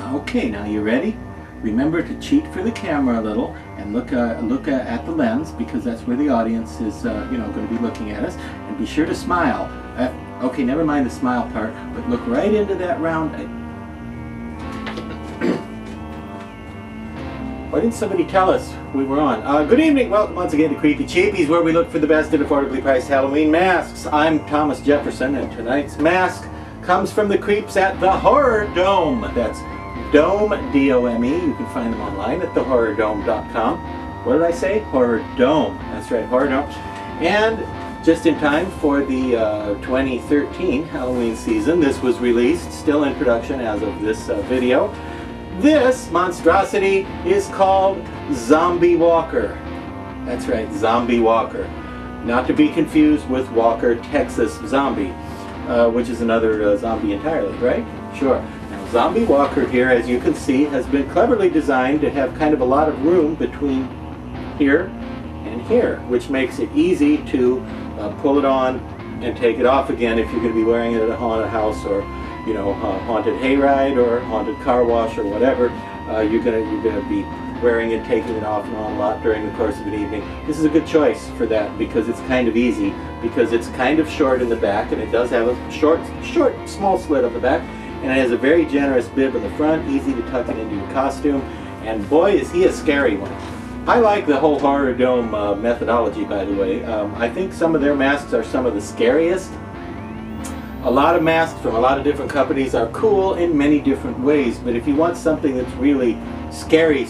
Okay, now you ready? Remember to cheat for the camera a little and look at the lens, because that's where the audience is going to be looking at us. And be sure to smile. Okay, never mind the smile part, but look right into that round. Why didn't somebody tell us we were on? Good evening, welcome once again to Creepy Cheapies, where we look for the best and affordably priced Halloween masks. I'm Thomas Jefferson, and tonight's mask comes from the creeps at the Horrordome. That's Dome, D-O-M-E. You can find them online at thehorrordome.com. What did I say? Horrordome. That's right, Horrordome. And just in time for the 2013 Halloween season, this was released, still in production as of this video. This monstrosity is called Zombie Walker. That's right, Zombie Walker. Not to be confused with Walker, Texas Zombie, which is another zombie entirely, right? Sure. Now, Zombie Walker here, as you can see, has been cleverly designed to have kind of a lot of room between here and here, which makes it easy to pull it on and take it off again if you're going to be wearing it at a haunted house, or haunted hayride or haunted car wash or whatever. You're gonna be wearing it, taking it off and on a lot during the course of an evening. This is a good choice for that because it's kind of easy, because it's kind of short in the back, and it does have a short, small slit up the back, and it has a very generous bib in the front, easy to tuck it into your costume, and boy is he a scary one. I like the whole Horrordome methodology, by the way. I think some of their masks are some of the scariest. A lot of masks from a lot of different companies are cool in many different ways, but if you want something that's really scary,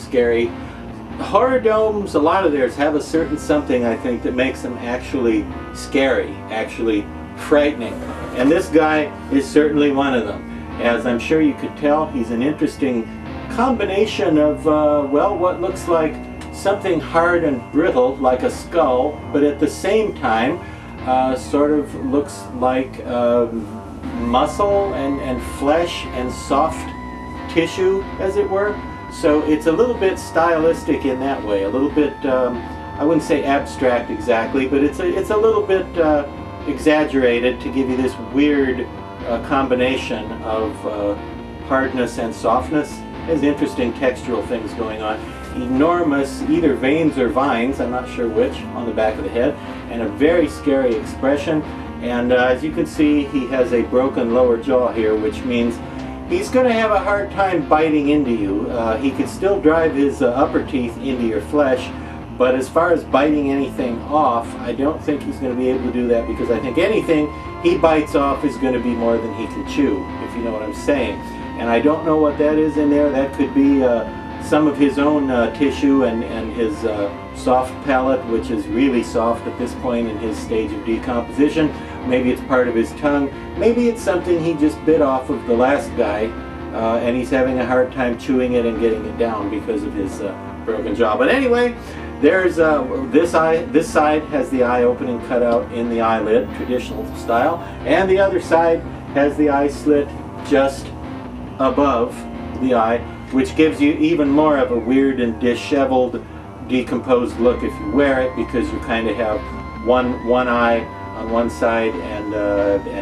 Horrordomes, a lot of theirs have a certain something, I think, that makes them actually scary, actually frightening. And this guy is certainly one of them. As I'm sure you could tell, he's an interesting combination of, well, what looks like something hard and brittle, like a skull, but at the same time, sort of looks like muscle and flesh and soft tissue, as it were. So it's a little bit stylistic in that way, a little bit, I wouldn't say abstract exactly, but it's a little bit exaggerated to give you this weird combination of hardness and softness. There's interesting textural things going on. Enormous, either veins or vines, I'm not sure which, on the back of the head, and a very scary expression. And as you can see, he has a broken lower jaw here, which means he's going to have a hard time biting into you. He could still drive his upper teeth into your flesh, but as far as biting anything off, I don't think he's going to be able to do that, because I think anything he bites off is going to be more than he can chew, if you know what I'm saying. And I don't know what that is in there. That could be some of his own tissue and his soft palate, which is really soft at this point in his stage of decomposition. Maybe it's part of his tongue. Maybe it's something he just bit off of the last guy, and he's having a hard time chewing it and getting it down because of his broken jaw. But anyway, there's this eye. This side has the eye opening cut out in the eyelid, traditional style, and the other side has the eye slit just above the eye, which gives you even more of a weird and disheveled, decomposed look if you wear it, because you kind of have one eye on one side and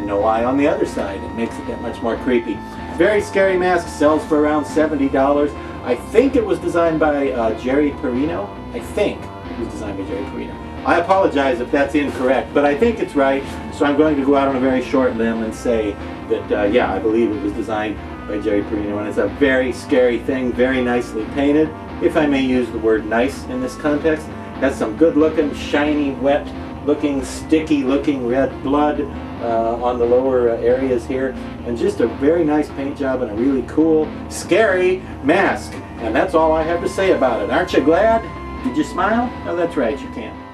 no eye on the other side. It makes it that much more creepy. Very scary mask, sells for around $70. I think it was designed by Jerry Perino. I think it was designed by Jerry Perino. I apologize if that's incorrect, but I think it's right, so I'm going to go out on a very short limb and say that, yeah, I believe it was designed by Jerry Perino, and it's a very scary thing, very nicely painted, if I may use the word nice in this context. Has some good looking, shiny, wet looking, sticky looking red blood on the lower areas here, and just a very nice paint job and a really cool, scary mask. And that's all I have to say about it. Aren't you glad? Did you smile? Oh, that's right, you can.